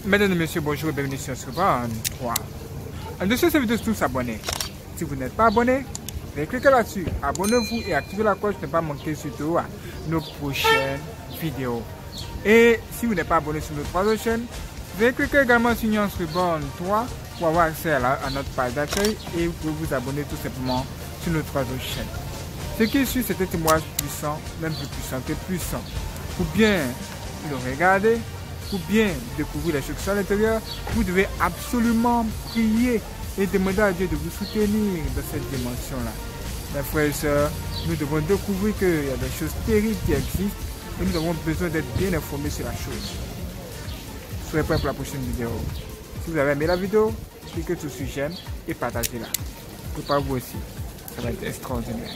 Mesdames et messieurs, bonjour et bienvenue sur Scribble 3. En dessous de cette vidéo, tous s'abonner. Si vous n'êtes pas abonné, veuillez cliquer là-dessus. Abonnez-vous et activez la cloche pour ne pas manquer surtout nos prochaines vidéos. Et si vous n'êtes pas abonné sur notre troisième chaîne, veuillez cliquer également sur Scribble 3 pour avoir accès à notre page d'accueil et vous pouvez vous abonner tout simplement sur notre troisième chaîne. Ce qui suit, c'est un témoignage puissant, même plus puissant que puissant. Pour bien le regarder, pour bien découvrir les choses à l'intérieur, vous devez absolument prier et demander à Dieu de vous soutenir dans cette dimension-là. Mes frères et sœurs, nous devons découvrir qu'il y a des choses terribles qui existent et nous avons besoin d'être bien informés sur la chose. Soyez prêts pour la prochaine vidéo. Si vous avez aimé la vidéo, cliquez sur j'aime et partagez-la. Préparez-vous aussi, ça va être extraordinaire.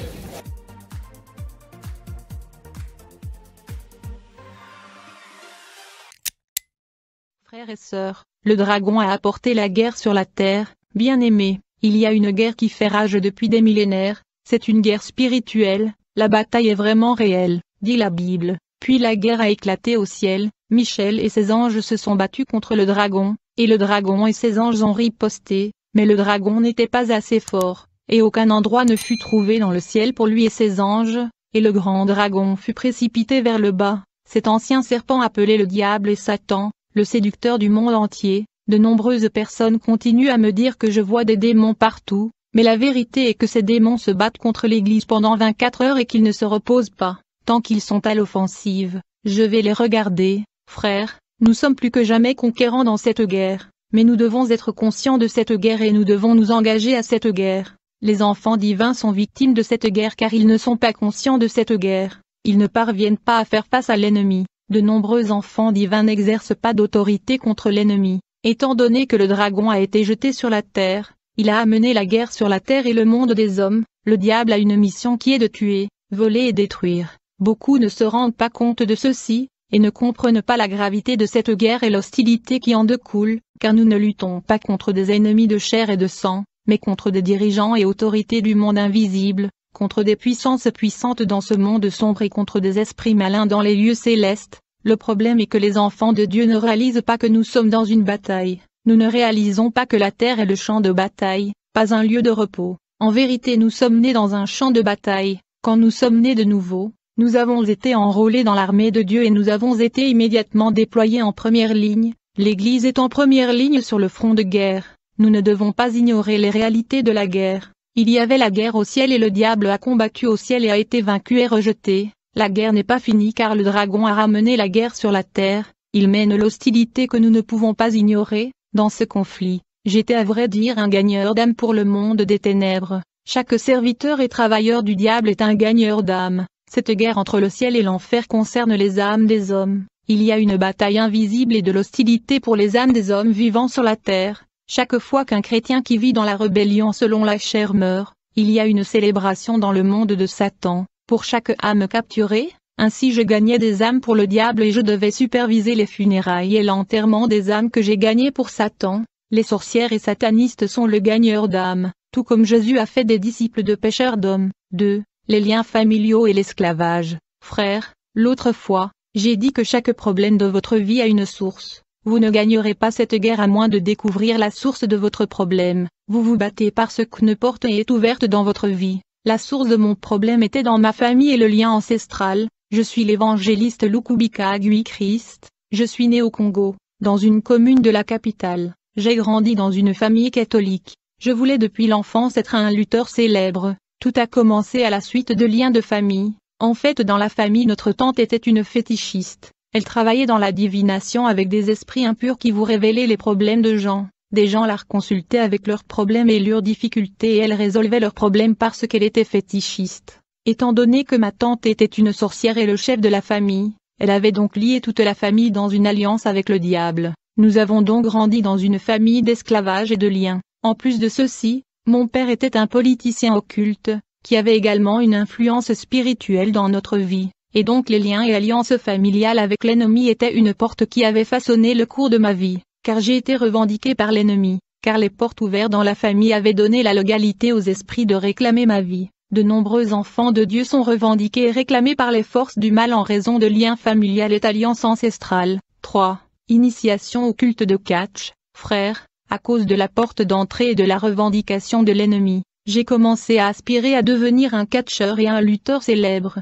Frères et sœurs, le dragon a apporté la guerre sur la terre. Bien-aimés, il y a une guerre qui fait rage depuis des millénaires, c'est une guerre spirituelle, la bataille est vraiment réelle, dit la Bible. Puis la guerre a éclaté au ciel, Michel et ses anges se sont battus contre le dragon, et le dragon et ses anges ont riposté, mais le dragon n'était pas assez fort, et aucun endroit ne fut trouvé dans le ciel pour lui et ses anges, et le grand dragon fut précipité vers le bas, cet ancien serpent appelé le diable et Satan, le séducteur du monde entier. De nombreuses personnes continuent à me dire que je vois des démons partout, mais la vérité est que ces démons se battent contre l'Église pendant 24 heures et qu'ils ne se reposent pas, tant qu'ils sont à l'offensive. Je vais les regarder, frères, nous sommes plus que jamais conquérants dans cette guerre, mais nous devons être conscients de cette guerre et nous devons nous engager à cette guerre. Les enfants divins sont victimes de cette guerre car ils ne sont pas conscients de cette guerre, ils ne parviennent pas à faire face à l'ennemi. De nombreux enfants divins n'exercent pas d'autorité contre l'ennemi. Étant donné que le dragon a été jeté sur la terre, il a amené la guerre sur la terre et le monde des hommes, le diable a une mission qui est de tuer, voler et détruire. Beaucoup ne se rendent pas compte de ceci, et ne comprennent pas la gravité de cette guerre et l'hostilité qui en découle, car nous ne luttons pas contre des ennemis de chair et de sang, mais contre des dirigeants et autorités du monde invisible, contre des puissances puissantes dans ce monde sombre et contre des esprits malins dans les lieux célestes. Le problème est que les enfants de Dieu ne réalisent pas que nous sommes dans une bataille. Nous ne réalisons pas que la terre est le champ de bataille, pas un lieu de repos. En vérité, nous sommes nés dans un champ de bataille. Quand nous sommes nés de nouveau, nous avons été enrôlés dans l'armée de Dieu et nous avons été immédiatement déployés en première ligne. L'Église est en première ligne sur le front de guerre. Nous ne devons pas ignorer les réalités de la guerre. Il y avait la guerre au ciel et le diable a combattu au ciel et a été vaincu et rejeté. La guerre n'est pas finie car le dragon a ramené la guerre sur la terre, il mène l'hostilité que nous ne pouvons pas ignorer. Dans ce conflit, j'étais à vrai dire un gagneur d'âme pour le monde des ténèbres. Chaque serviteur et travailleur du diable est un gagneur d'âme. Cette guerre entre le ciel et l'enfer concerne les âmes des hommes. Il y a une bataille invisible et de l'hostilité pour les âmes des hommes vivant sur la terre. Chaque fois qu'un chrétien qui vit dans la rébellion selon la chair meurt, il y a une célébration dans le monde de Satan. Pour chaque âme capturée, ainsi je gagnais des âmes pour le diable et je devais superviser les funérailles et l'enterrement des âmes que j'ai gagnées pour Satan. Les sorcières et satanistes sont le gagneur d'âmes, tout comme Jésus a fait des disciples de pêcheurs d'hommes. 2. Les liens familiaux et l'esclavage. Frères, l'autre fois, j'ai dit que chaque problème de votre vie a une source. Vous ne gagnerez pas cette guerre à moins de découvrir la source de votre problème. Vous vous battez parce qu'une porte est ouverte dans votre vie. La source de mon problème était dans ma famille et le lien ancestral. Je suis l'évangéliste Lukubika Agui Christ. Je suis né au Congo, dans une commune de la capitale. J'ai grandi dans une famille catholique. Je voulais depuis l'enfance être un lutteur célèbre. Tout a commencé à la suite de liens de famille. En fait, dans la famille, notre tante était une fétichiste. Elle travaillait dans la divination avec des esprits impurs qui vous révélaient les problèmes de gens. Des gens la consultaient avec leurs problèmes et leurs difficultés et elle résolvait leurs problèmes parce qu'elle était fétichiste. Étant donné que ma tante était une sorcière et le chef de la famille, elle avait donc lié toute la famille dans une alliance avec le diable. Nous avons donc grandi dans une famille d'esclavage et de liens. En plus de ceci, mon père était un politicien occulte, qui avait également une influence spirituelle dans notre vie, et donc les liens et alliances familiales avec l'ennemi étaient une porte qui avait façonné le cours de ma vie. Car j'ai été revendiqué par l'ennemi, car les portes ouvertes dans la famille avaient donné la légalité aux esprits de réclamer ma vie. De nombreux enfants de Dieu sont revendiqués et réclamés par les forces du mal en raison de liens familiales et d'alliances ancestrales. 3. Initiation au culte de catch, frère, à cause de la porte d'entrée et de la revendication de l'ennemi, j'ai commencé à aspirer à devenir un catcheur et un lutteur célèbre.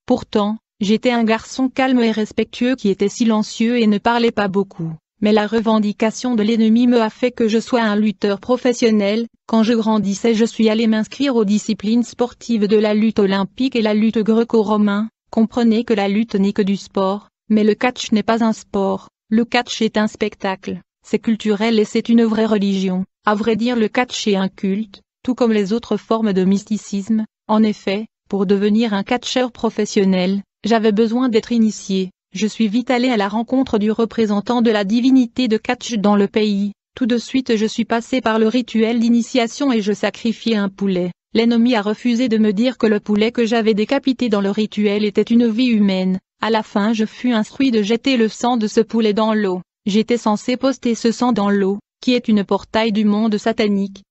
Pourtant, j'étais un garçon calme et respectueux qui était silencieux et ne parlait pas beaucoup. Mais la revendication de l'ennemi me a fait que je sois un lutteur professionnel. Quand je grandissais, je suis allé m'inscrire aux disciplines sportives de la lutte olympique et la lutte gréco-romain. Comprenez que la lutte n'est que du sport, mais le catch n'est pas un sport. Le catch est un spectacle, c'est culturel et c'est une vraie religion. À vrai dire, le catch est un culte, tout comme les autres formes de mysticisme. En effet, pour devenir un catcheur professionnel, j'avais besoin d'être initié. Je suis vite allé à la rencontre du représentant de la divinité de catch dans le pays. Tout de suite je suis passé par le rituel d'initiation et je sacrifiai un poulet. L'ennemi a refusé de me dire que le poulet que j'avais décapité dans le rituel était une vie humaine. À la fin je fus instruit de jeter le sang de ce poulet dans l'eau. J'étais censé poster ce sang dans l'eau, qui est une portail du monde satanique.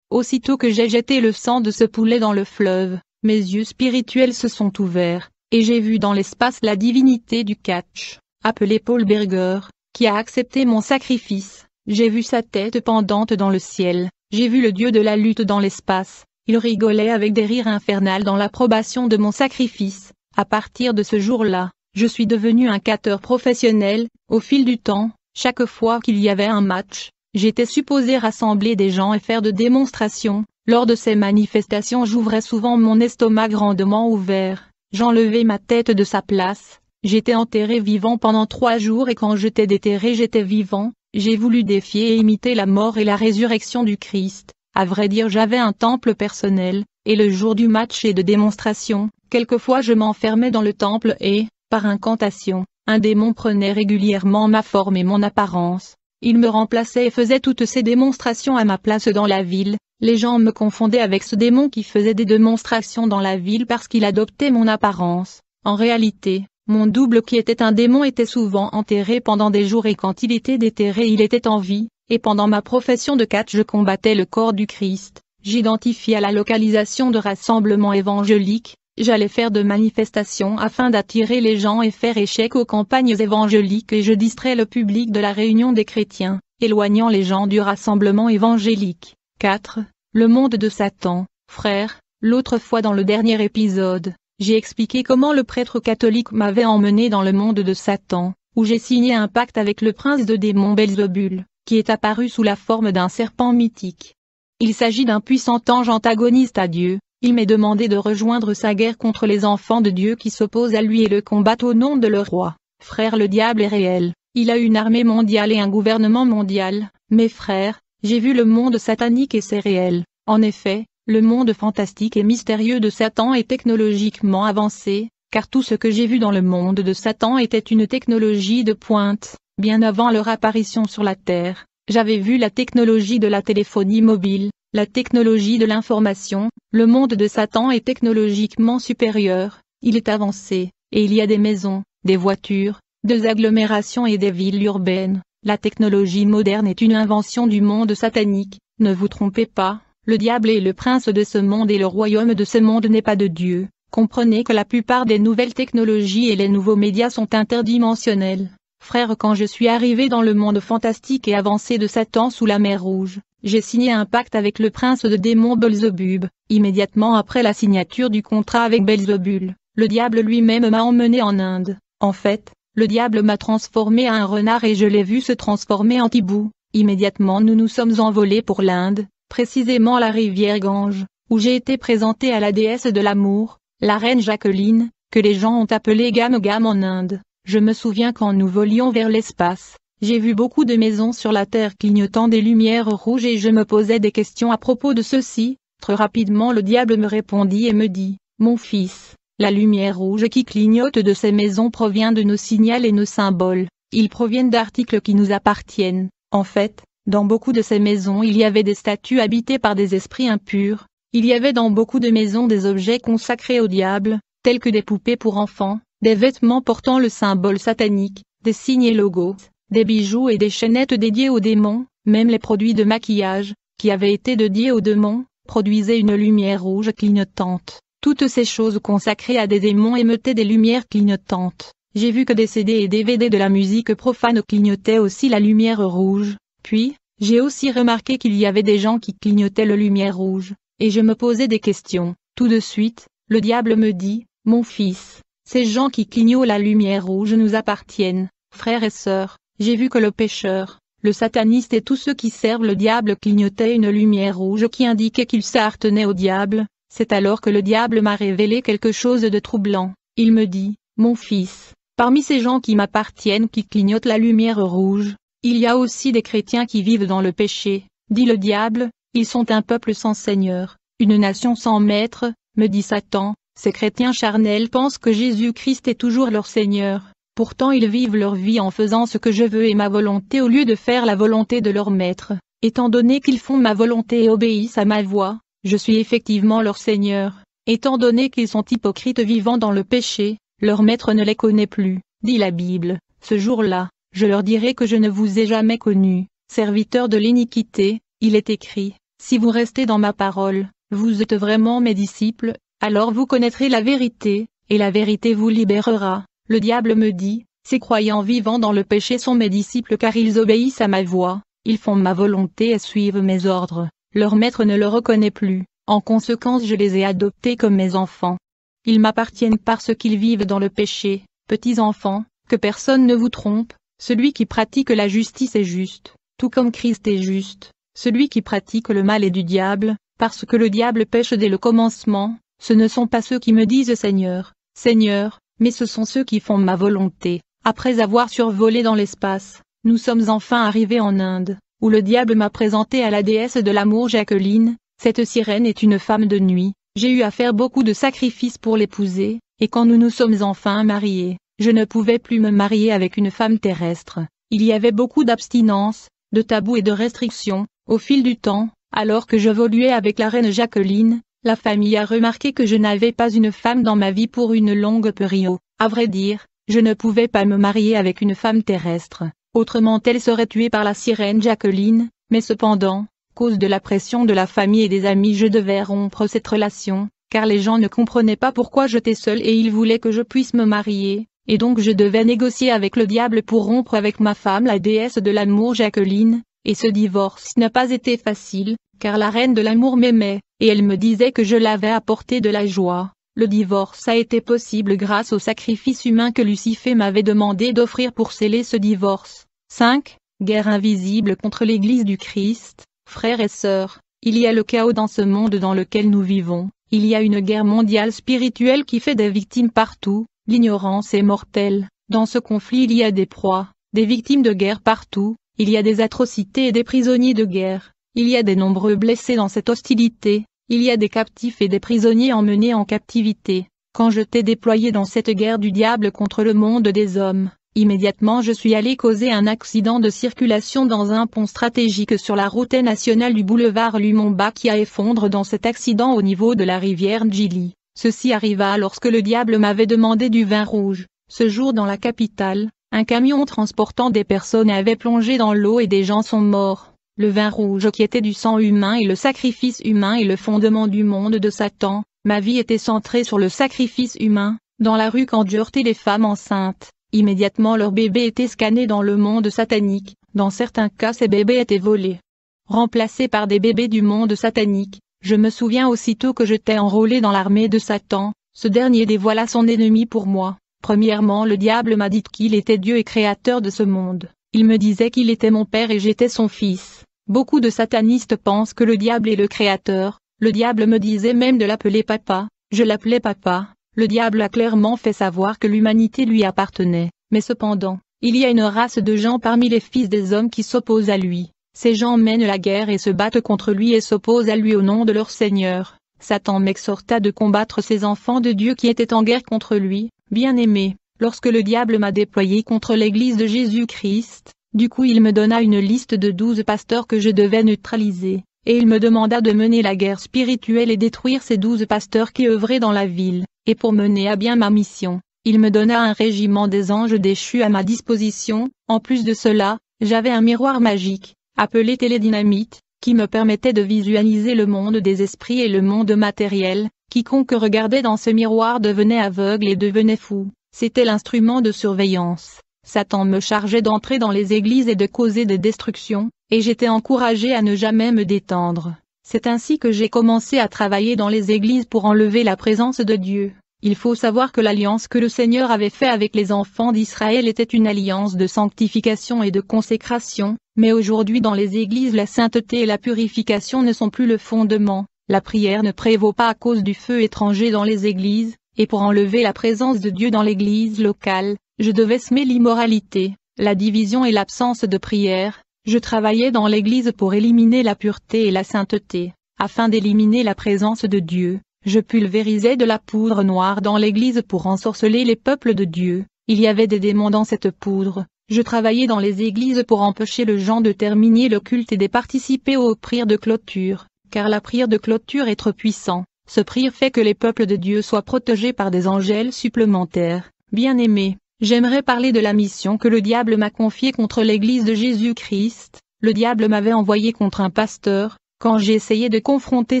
Aussitôt que j'ai jeté le sang de ce poulet dans le fleuve, mes yeux spirituels se sont ouverts. Et j'ai vu dans l'espace la divinité du catch, appelée Paul Berger, qui a accepté mon sacrifice. J'ai vu sa tête pendante dans le ciel, j'ai vu le dieu de la lutte dans l'espace, il rigolait avec des rires infernales dans l'approbation de mon sacrifice. À partir de ce jour-là, je suis devenu un catcheur professionnel. Au fil du temps, chaque fois qu'il y avait un match, j'étais supposé rassembler des gens et faire de démonstrations. Lors de ces manifestations, j'ouvrais souvent mon estomac grandement ouvert. J'enlevais ma tête de sa place, j'étais enterré vivant pendant 3 jours et quand j'étais déterré j'étais vivant. J'ai voulu défier et imiter la mort et la résurrection du Christ. À vrai dire, j'avais un temple personnel, et le jour du match et de démonstration, quelquefois je m'enfermais dans le temple et, par incantation, un démon prenait régulièrement ma forme et mon apparence. Il me remplaçait et faisait toutes ces démonstrations à ma place dans la ville. Les gens me confondaient avec ce démon qui faisait des démonstrations dans la ville parce qu'il adoptait mon apparence. En réalité, mon double qui était un démon était souvent enterré pendant des jours et quand il était déterré il était en vie, et pendant ma profession de catch je combattais le corps du Christ. J'identifiais à la localisation de rassemblements évangéliques, j'allais faire de manifestations afin d'attirer les gens et faire échec aux campagnes évangéliques et je distrais le public de la réunion des chrétiens, éloignant les gens du rassemblement évangélique. 4. Le monde de Satan, frère. L'autre fois dans le dernier épisode, j'ai expliqué comment le prêtre catholique m'avait emmené dans le monde de Satan, où j'ai signé un pacte avec le prince de démons Belzébul, qui est apparu sous la forme d'un serpent mythique. Il s'agit d'un puissant ange antagoniste à Dieu. Il m'est demandé de rejoindre sa guerre contre les enfants de Dieu qui s'opposent à lui et le combattent au nom de leur roi. Frère, le diable est réel. Il a une armée mondiale et un gouvernement mondial. Mes frères, j'ai vu le monde satanique et c'est réel. En effet, le monde fantastique et mystérieux de Satan est technologiquement avancé, car tout ce que j'ai vu dans le monde de Satan était une technologie de pointe. Bien avant leur apparition sur la Terre, j'avais vu la technologie de la téléphonie mobile, la technologie de l'information. Le monde de Satan est technologiquement supérieur, il est avancé, et il y a des maisons, des voitures, des agglomérations et des villes urbaines. La technologie moderne est une invention du monde satanique. Ne vous trompez pas, le diable est le prince de ce monde et le royaume de ce monde n'est pas de Dieu. Comprenez que la plupart des nouvelles technologies et les nouveaux médias sont interdimensionnels. Frère, quand je suis arrivé dans le monde fantastique et avancé de Satan sous la mer Rouge, j'ai signé un pacte avec le prince de démons Belzébub. Immédiatement après la signature du contrat avec Belzébul, le diable lui-même m'a emmené en Inde. En fait, le diable m'a transformé en un renard et je l'ai vu se transformer en hibou. Immédiatement nous nous sommes envolés pour l'Inde, précisément la rivière Gange, où j'ai été présenté à la déesse de l'amour, la reine Jacqueline, que les gens ont appelée Gam Gam en Inde. Je me souviens quand nous volions vers l'espace, j'ai vu beaucoup de maisons sur la Terre clignotant des lumières rouges et je me posais des questions à propos de ceci. Très rapidement le diable me répondit et me dit, « Mon fils, la lumière rouge qui clignote de ces maisons provient de nos signaux et nos symboles, ils proviennent d'articles qui nous appartiennent. En fait, dans beaucoup de ces maisons il y avait des statues habitées par des esprits impurs, il y avait dans beaucoup de maisons des objets consacrés au diable, tels que des poupées pour enfants, des vêtements portant le symbole satanique, des signes et logos, des bijoux et des chaînettes dédiées aux démons, même les produits de maquillage, qui avaient été dédiés aux démons, produisaient une lumière rouge clignotante. Toutes ces choses consacrées à des démons émettaient des lumières clignotantes. j'ai vu que des CD et DVD de la musique profane clignotaient aussi la lumière rouge, puis, j'ai aussi remarqué qu'il y avait des gens qui clignotaient la lumière rouge, et je me posais des questions. Tout de suite, le diable me dit, mon fils, ces gens qui clignotent la lumière rouge nous appartiennent, frères et sœurs, j'ai vu que le pécheur, le sataniste et tous ceux qui servent le diable clignotaient une lumière rouge qui indiquait qu'ils s'appartenaient au diable. C'est alors que le diable m'a révélé quelque chose de troublant. Il me dit, mon fils, parmi ces gens qui m'appartiennent qui clignotent la lumière rouge, il y a aussi des chrétiens qui vivent dans le péché, dit le diable, ils sont un peuple sans Seigneur, une nation sans maître, me dit Satan, ces chrétiens charnels pensent que Jésus-Christ est toujours leur Seigneur, pourtant ils vivent leur vie en faisant ce que je veux et ma volonté au lieu de faire la volonté de leur maître, étant donné qu'ils font ma volonté et obéissent à ma voix. Je suis effectivement leur Seigneur, étant donné qu'ils sont hypocrites vivant dans le péché, leur maître ne les connaît plus, dit la Bible. Ce jour-là, je leur dirai que je ne vous ai jamais connus, serviteurs de l'iniquité, il est écrit, si vous restez dans ma parole, vous êtes vraiment mes disciples, alors vous connaîtrez la vérité, et la vérité vous libérera. Le diable me dit, ces croyants vivant dans le péché sont mes disciples car ils obéissent à ma voix, ils font ma volonté et suivent mes ordres. Leur maître ne le reconnaît plus, en conséquence je les ai adoptés comme mes enfants. Ils m'appartiennent parce qu'ils vivent dans le péché, petits enfants, que personne ne vous trompe, celui qui pratique la justice est juste, tout comme Christ est juste, celui qui pratique le mal est du diable, parce que le diable pêche dès le commencement, ce ne sont pas ceux qui me disent Seigneur, Seigneur, mais ce sont ceux qui font ma volonté. Après avoir survolé dans l'espace, nous sommes enfin arrivés en Inde, où le diable m'a présenté à la déesse de l'amour Jacqueline. Cette sirène est une femme de nuit, j'ai eu à faire beaucoup de sacrifices pour l'épouser, et quand nous nous sommes enfin mariés, je ne pouvais plus me marier avec une femme terrestre. Il y avait beaucoup d'abstinence, de tabous et de restrictions, au fil du temps, alors que j'évoluais avec la reine Jacqueline, la famille a remarqué que je n'avais pas une femme dans ma vie pour une longue période. À vrai dire, je ne pouvais pas me marier avec une femme terrestre. Autrement elle serait tuée par la sirène Jacqueline, mais cependant, cause de la pression de la famille et des amis je devais rompre cette relation, car les gens ne comprenaient pas pourquoi j'étais seule et ils voulaient que je puisse me marier, et donc je devais négocier avec le diable pour rompre avec ma femme la déesse de l'amour Jacqueline, et ce divorce n'a pas été facile, car la reine de l'amour m'aimait, et elle me disait que je l'avais apporté de la joie. Le divorce a été possible grâce au sacrifice humain que Lucifer m'avait demandé d'offrir pour sceller ce divorce. 5. Guerre invisible contre l'Église du Christ. Frères et sœurs, il y a le chaos dans ce monde dans lequel nous vivons, il y a une guerre mondiale spirituelle qui fait des victimes partout, l'ignorance est mortelle, dans ce conflit il y a des proies, des victimes de guerre partout, il y a des atrocités et des prisonniers de guerre, il y a des nombreux blessés dans cette hostilité, il y a des captifs et des prisonniers emmenés en captivité. Quand je t'ai déployé dans cette guerre du diable contre le monde des hommes, immédiatement je suis allé causer un accident de circulation dans un pont stratégique sur la route nationale du boulevard Lumumba qui a effondré dans cet accident au niveau de la rivière Ndjili. Ceci arriva lorsque le diable m'avait demandé du vin rouge. Ce jour dans la capitale, un camion transportant des personnes avait plongé dans l'eau et des gens sont morts. Le vin rouge qui était du sang humain et le sacrifice humain est le fondement du monde de Satan. Ma vie était centrée sur le sacrifice humain. Dans la rue qu'endurent les femmes enceintes, immédiatement leurs bébés étaient scannés dans le monde satanique. Dans certains cas ces bébés étaient volés, remplacés par des bébés du monde satanique. Je me souviens aussitôt que j'étais enrôlé dans l'armée de Satan, ce dernier dévoila son ennemi pour moi. Premièrement le diable m'a dit qu'il était Dieu et créateur de ce monde. Il me disait qu'il était mon père et j'étais son fils. Beaucoup de satanistes pensent que le diable est le créateur. Le diable me disait même de l'appeler papa. Je l'appelais papa. Le diable a clairement fait savoir que l'humanité lui appartenait. Mais cependant, il y a une race de gens parmi les fils des hommes qui s'opposent à lui. Ces gens mènent la guerre et se battent contre lui et s'opposent à lui au nom de leur Seigneur. Satan m'exhorta de combattre ces enfants de Dieu qui étaient en guerre contre lui. Bien-aimé, lorsque le diable m'a déployé contre l'Église de Jésus-Christ, du coup il me donna une liste de 12 pasteurs que je devais neutraliser, et il me demanda de mener la guerre spirituelle et détruire ces 12 pasteurs qui œuvraient dans la ville, et pour mener à bien ma mission, il me donna un régiment des anges déchus à ma disposition. En plus de cela, j'avais un miroir magique, appelé télédynamite, qui me permettait de visualiser le monde des esprits et le monde matériel. Quiconque regardait dans ce miroir devenait aveugle et devenait fou. C'était l'instrument de surveillance. Satan me chargeait d'entrer dans les églises et de causer des destructions, et j'étais encouragé à ne jamais me détendre. C'est ainsi que j'ai commencé à travailler dans les églises pour enlever la présence de Dieu. Il faut savoir que l'alliance que le Seigneur avait faite avec les enfants d'Israël était une alliance de sanctification et de consécration, mais aujourd'hui dans les églises la sainteté et la purification ne sont plus le fondement, la prière ne prévaut pas à cause du feu étranger dans les églises, et pour enlever la présence de Dieu dans l'église locale, je devais semer l'immoralité, la division et l'absence de prière. Je travaillais dans l'église pour éliminer la pureté et la sainteté, afin d'éliminer la présence de Dieu. Je pulvérisais de la poudre noire dans l'église pour ensorceler les peuples de Dieu. Il y avait des démons dans cette poudre. Je travaillais dans les églises pour empêcher les gens de terminer le culte et de participer aux prières de clôture, car la prière de clôture est trop puissante. Ce prière fait que les peuples de Dieu soient protégés par des angels supplémentaires. Bien-aimés, j'aimerais parler de la mission que le diable m'a confiée contre l'église de Jésus-Christ. Le diable m'avait envoyé contre un pasteur. Quand j'ai essayé de confronter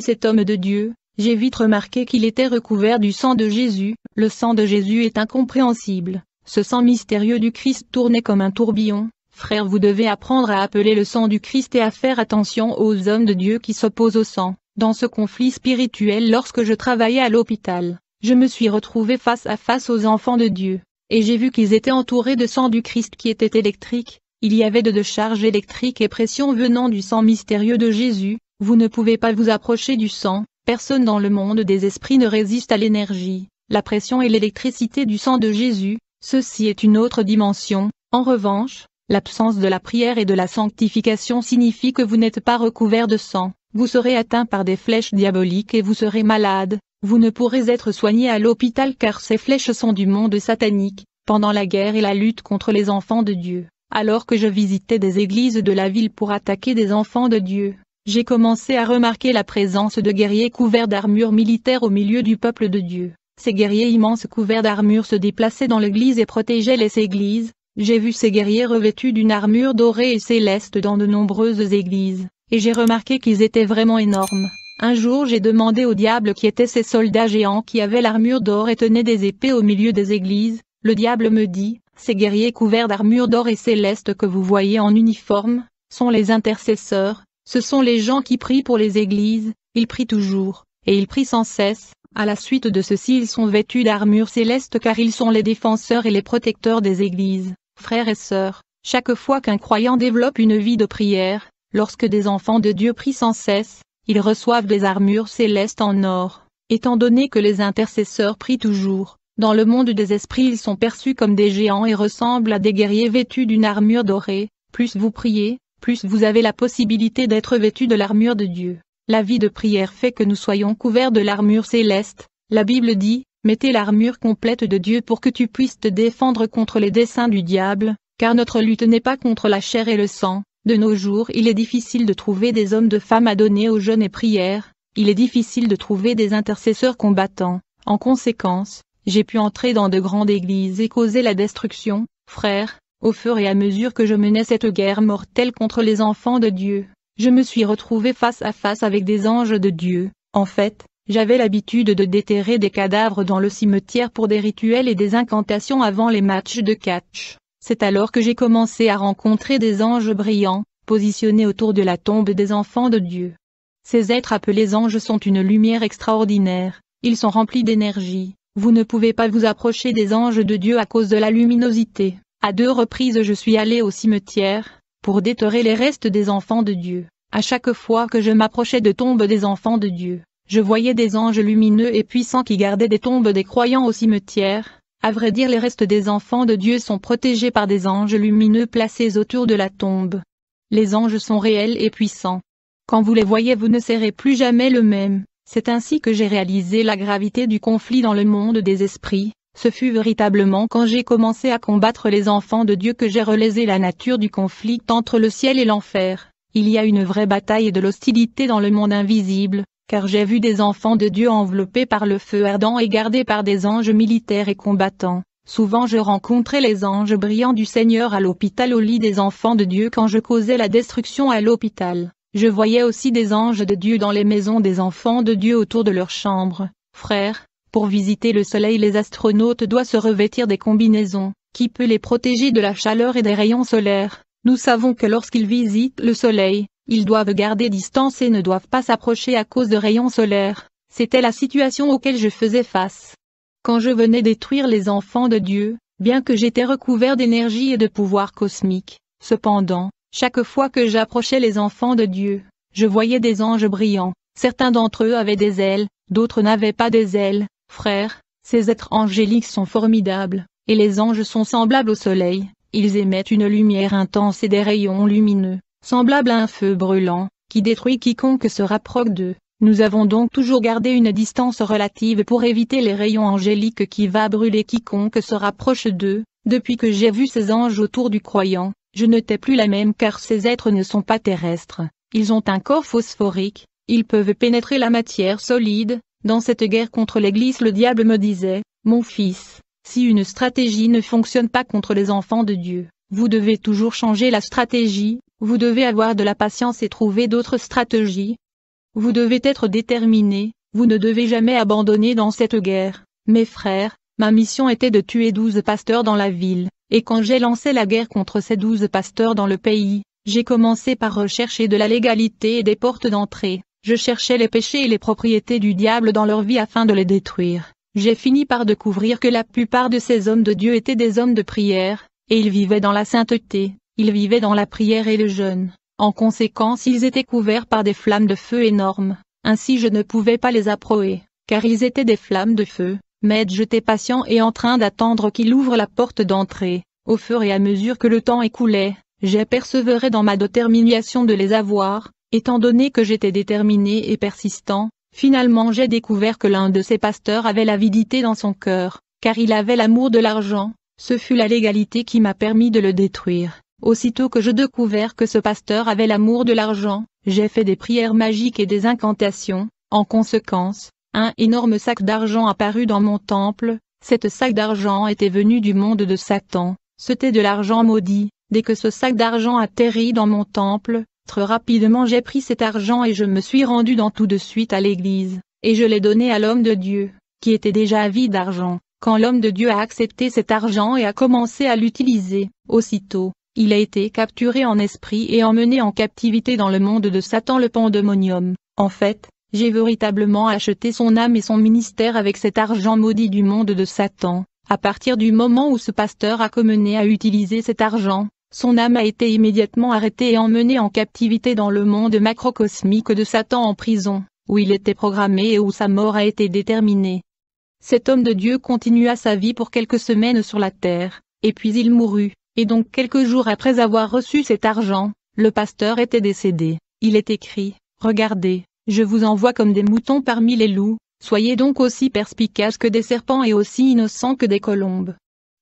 cet homme de Dieu, j'ai vite remarqué qu'il était recouvert du sang de Jésus. Le sang de Jésus est incompréhensible. Ce sang mystérieux du Christ tournait comme un tourbillon. Frères, vous devez apprendre à appeler le sang du Christ et à faire attention aux hommes de Dieu qui s'opposent au sang. Dans ce conflit spirituel, lorsque je travaillais à l'hôpital, je me suis retrouvé face à face aux enfants de Dieu. Et j'ai vu qu'ils étaient entourés de sang du Christ qui était électrique. Il y avait de charges électriques et pression venant du sang mystérieux de Jésus. Vous ne pouvez pas vous approcher du sang. Personne dans le monde des esprits ne résiste à l'énergie, la pression et l'électricité du sang de Jésus. Ceci est une autre dimension. En revanche, l'absence de la prière et de la sanctification signifie que vous n'êtes pas recouvert de sang. Vous serez atteint par des flèches diaboliques et vous serez malade. Vous ne pourrez être soigné à l'hôpital car ces flèches sont du monde satanique. Pendant la guerre et la lutte contre les enfants de Dieu, alors que je visitais des églises de la ville pour attaquer des enfants de Dieu, j'ai commencé à remarquer la présence de guerriers couverts d'armure militaire au milieu du peuple de Dieu. Ces guerriers immenses couverts d'armure se déplaçaient dans l'église et protégeaient les églises. J'ai vu ces guerriers revêtus d'une armure dorée et céleste dans de nombreuses églises, et j'ai remarqué qu'ils étaient vraiment énormes. Un jour j'ai demandé au diable qui étaient ces soldats géants qui avaient l'armure d'or et tenaient des épées au milieu des églises. Le diable me dit, ces guerriers couverts d'armure d'or et céleste que vous voyez en uniforme, sont les intercesseurs. Ce sont les gens qui prient pour les églises, ils prient toujours, et ils prient sans cesse. À la suite de ceci ils sont vêtus d'armure céleste car ils sont les défenseurs et les protecteurs des églises. Frères et sœurs, chaque fois qu'un croyant développe une vie de prière, lorsque des enfants de Dieu prient sans cesse, ils reçoivent des armures célestes en or. Étant donné que les intercesseurs prient toujours, dans le monde des esprits ils sont perçus comme des géants et ressemblent à des guerriers vêtus d'une armure dorée. Plus vous priez, plus vous avez la possibilité d'être vêtu de l'armure de Dieu. La vie de prière fait que nous soyons couverts de l'armure céleste. La Bible dit, mettez l'armure complète de Dieu pour que tu puisses te défendre contre les desseins du diable, car notre lutte n'est pas contre la chair et le sang. De nos jours il est difficile de trouver des hommes de femmes adonnés au jeûne et prière, il est difficile de trouver des intercesseurs combattants. En conséquence, j'ai pu entrer dans de grandes églises et causer la destruction, frères. Au fur et à mesure que je menais cette guerre mortelle contre les enfants de Dieu, je me suis retrouvé face à face avec des anges de Dieu. En fait, j'avais l'habitude de déterrer des cadavres dans le cimetière pour des rituels et des incantations avant les matchs de catch. C'est alors que j'ai commencé à rencontrer des anges brillants, positionnés autour de la tombe des enfants de Dieu. Ces êtres appelés anges sont une lumière extraordinaire, ils sont remplis d'énergie. Vous ne pouvez pas vous approcher des anges de Dieu à cause de la luminosité. À 2 reprises je suis allé au cimetière, pour déterrer les restes des enfants de Dieu. À chaque fois que je m'approchais de tombes des enfants de Dieu, je voyais des anges lumineux et puissants qui gardaient des tombes des croyants au cimetière. À vrai dire, les restes des enfants de Dieu sont protégés par des anges lumineux placés autour de la tombe. Les anges sont réels et puissants. Quand vous les voyez, vous ne serez plus jamais le même. C'est ainsi que j'ai réalisé la gravité du conflit dans le monde des esprits. Ce fut véritablement quand j'ai commencé à combattre les enfants de Dieu que j'ai réalisé la nature du conflit entre le ciel et l'enfer. Il y a une vraie bataille et de l'hostilité dans le monde invisible, car j'ai vu des enfants de Dieu enveloppés par le feu ardent et gardés par des anges militaires et combattants. Souvent je rencontrais les anges brillants du Seigneur à l'hôpital au lit des enfants de Dieu quand je causais la destruction à l'hôpital. Je voyais aussi des anges de Dieu dans les maisons des enfants de Dieu autour de leurs chambres. Frères, Pour visiter le soleil, les astronautes doivent se revêtir des combinaisons, qui peut les protéger de la chaleur et des rayons solaires. Nous savons que lorsqu'ils visitent le soleil, ils doivent garder distance et ne doivent pas s'approcher à cause de rayons solaires. C'était la situation auquel je faisais face. Quand je venais détruire les enfants de Dieu, bien que j'étais recouvert d'énergie et de pouvoir cosmique, cependant, chaque fois que j'approchais les enfants de Dieu, je voyais des anges brillants. Certains d'entre eux avaient des ailes, d'autres n'avaient pas des ailes. Frères, ces êtres angéliques sont formidables, et les anges sont semblables au soleil. Ils émettent une lumière intense et des rayons lumineux, semblables à un feu brûlant, qui détruit quiconque se rapproche d'eux. Nous avons donc toujours gardé une distance relative pour éviter les rayons angéliques qui va brûler quiconque se rapproche d'eux. Depuis que j'ai vu ces anges autour du croyant, je n'étais plus la même car ces êtres ne sont pas terrestres. Ils ont un corps phosphorique, ils peuvent pénétrer la matière solide. Dans cette guerre contre l'Église, le diable me disait, mon fils, si une stratégie ne fonctionne pas contre les enfants de Dieu, vous devez toujours changer la stratégie, vous devez avoir de la patience et trouver d'autres stratégies. Vous devez être déterminé, vous ne devez jamais abandonner dans cette guerre. Mes frères, ma mission était de tuer 12 pasteurs dans la ville, et quand j'ai lancé la guerre contre ces 12 pasteurs dans le pays, j'ai commencé par rechercher de la légalité et des portes d'entrée. Je cherchais les péchés et les propriétés du diable dans leur vie afin de les détruire. J'ai fini par découvrir que la plupart de ces hommes de Dieu étaient des hommes de prière, et ils vivaient dans la sainteté, ils vivaient dans la prière et le jeûne. En conséquence, ils étaient couverts par des flammes de feu énormes. Ainsi je ne pouvais pas les approcher, car ils étaient des flammes de feu. Mais j'étais patient et en train d'attendre qu'il ouvre la porte d'entrée. Au fur et à mesure que le temps écoulait, j'ai persévéré dans ma détermination de les avoir. Étant donné que j'étais déterminé et persistant, finalement j'ai découvert que l'un de ces pasteurs avait l'avidité dans son cœur, car il avait l'amour de l'argent. Ce fut la légalité qui m'a permis de le détruire. Aussitôt que je découvert que ce pasteur avait l'amour de l'argent, j'ai fait des prières magiques et des incantations. En conséquence, un énorme sac d'argent apparut dans mon temple. Cet sac d'argent était venu du monde de Satan. C'était de l'argent maudit. Dès que ce sac d'argent atterrit dans mon temple, très rapidement j'ai pris cet argent et je me suis rendu dans tout de suite à l'église, et je l'ai donné à l'homme de Dieu, qui était déjà avide d'argent. Quand l'homme de Dieu a accepté cet argent et a commencé à l'utiliser, aussitôt, il a été capturé en esprit et emmené en captivité dans le monde de Satan, le pandémonium. En fait, j'ai véritablement acheté son âme et son ministère avec cet argent maudit du monde de Satan. À partir du moment où ce pasteur a commencé à utiliser cet argent, son âme a été immédiatement arrêtée et emmenée en captivité dans le monde macrocosmique de Satan, en prison, où il était programmé et où sa mort a été déterminée. Cet homme de Dieu continua sa vie pour quelques semaines sur la terre, et puis il mourut, et donc quelques jours après avoir reçu cet argent, le pasteur était décédé. Il est écrit, « Regardez, je vous envoie comme des moutons parmi les loups, soyez donc aussi perspicaces que des serpents et aussi innocents que des colombes. »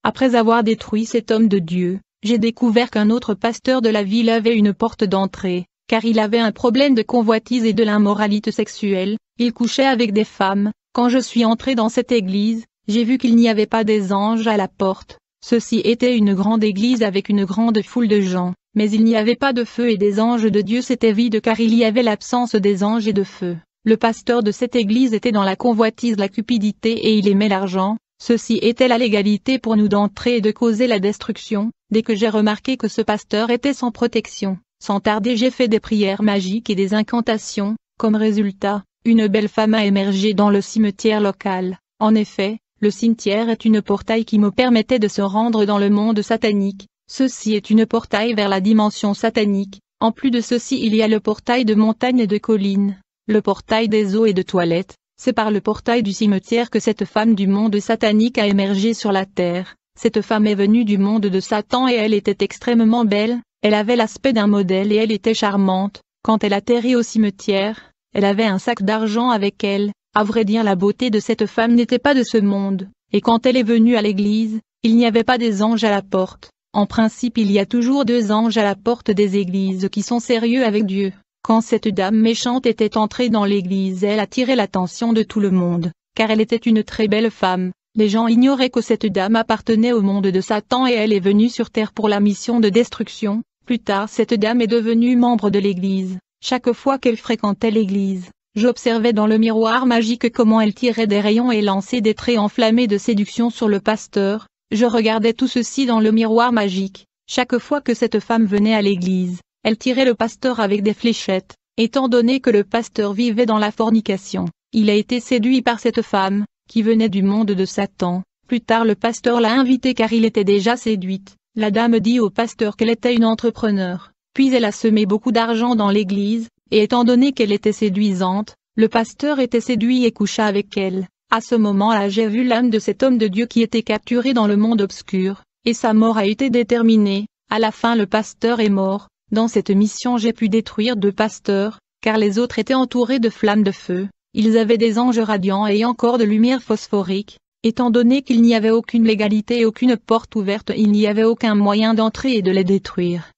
Après avoir détruit cet homme de Dieu, j'ai découvert qu'un autre pasteur de la ville avait une porte d'entrée, car il avait un problème de convoitise et de l'immoralité sexuelle. Il couchait avec des femmes. Quand je suis entré dans cette église, j'ai vu qu'il n'y avait pas des anges à la porte. Ceci était une grande église avec une grande foule de gens, mais il n'y avait pas de feu et des anges de Dieu, c'était vide car il y avait l'absence des anges et de feu. Le pasteur de cette église était dans la convoitise, la cupidité et il aimait l'argent. Ceci était la légalité pour nous d'entrer et de causer la destruction. Dès que j'ai remarqué que ce pasteur était sans protection, sans tarder j'ai fait des prières magiques et des incantations. Comme résultat, une belle femme a émergé dans le cimetière local. En effet, le cimetière est une portail qui me permettait de se rendre dans le monde satanique. Ceci est une portail vers la dimension satanique. En plus de ceci, il y a le portail de montagnes et de collines, le portail des eaux et de toilettes. C'est par le portail du cimetière que cette femme du monde satanique a émergé sur la terre. Cette femme est venue du monde de Satan et elle était extrêmement belle. Elle avait l'aspect d'un modèle et elle était charmante. Quand elle atterrit au cimetière, elle avait un sac d'argent avec elle. À vrai dire, la beauté de cette femme n'était pas de ce monde. Et quand elle est venue à l'église, il n'y avait pas des anges à la porte. En principe, il y a toujours 2 anges à la porte des églises qui sont sérieux avec Dieu. Quand cette dame méchante était entrée dans l'église, elle attirait l'attention de tout le monde, car elle était une très belle femme. Les gens ignoraient que cette dame appartenait au monde de Satan et elle est venue sur terre pour la mission de destruction. Plus tard, cette dame est devenue membre de l'église. Chaque fois qu'elle fréquentait l'église, J'observais dans le miroir magique comment elle tirait des rayons et lançait des traits enflammés de séduction sur le pasteur. Je regardais tout ceci dans le miroir magique. Chaque fois que cette femme venait à l'église, elle tirait le pasteur avec des fléchettes. Étant donné que le pasteur vivait dans la fornication, il a été séduit par cette femme, qui venait du monde de Satan. Plus tard le pasteur l'a invitée car il était déjà séduite. La dame dit au pasteur qu'elle était une entrepreneur, puis elle a semé beaucoup d'argent dans l'église, et étant donné qu'elle était séduisante, le pasteur était séduit et coucha avec elle. À ce moment-là j'ai vu l'âme de cet homme de Dieu qui était capturé dans le monde obscur, et sa mort a été déterminée. À la fin le pasteur est mort. Dans cette mission j'ai pu détruire 2 pasteurs, car les autres étaient entourés de flammes de feu. Ils avaient des anges radiants et encore de lumière phosphorique. Étant donné qu'il n'y avait aucune légalité et aucune porte ouverte, il n'y avait aucun moyen d'entrer et de les détruire.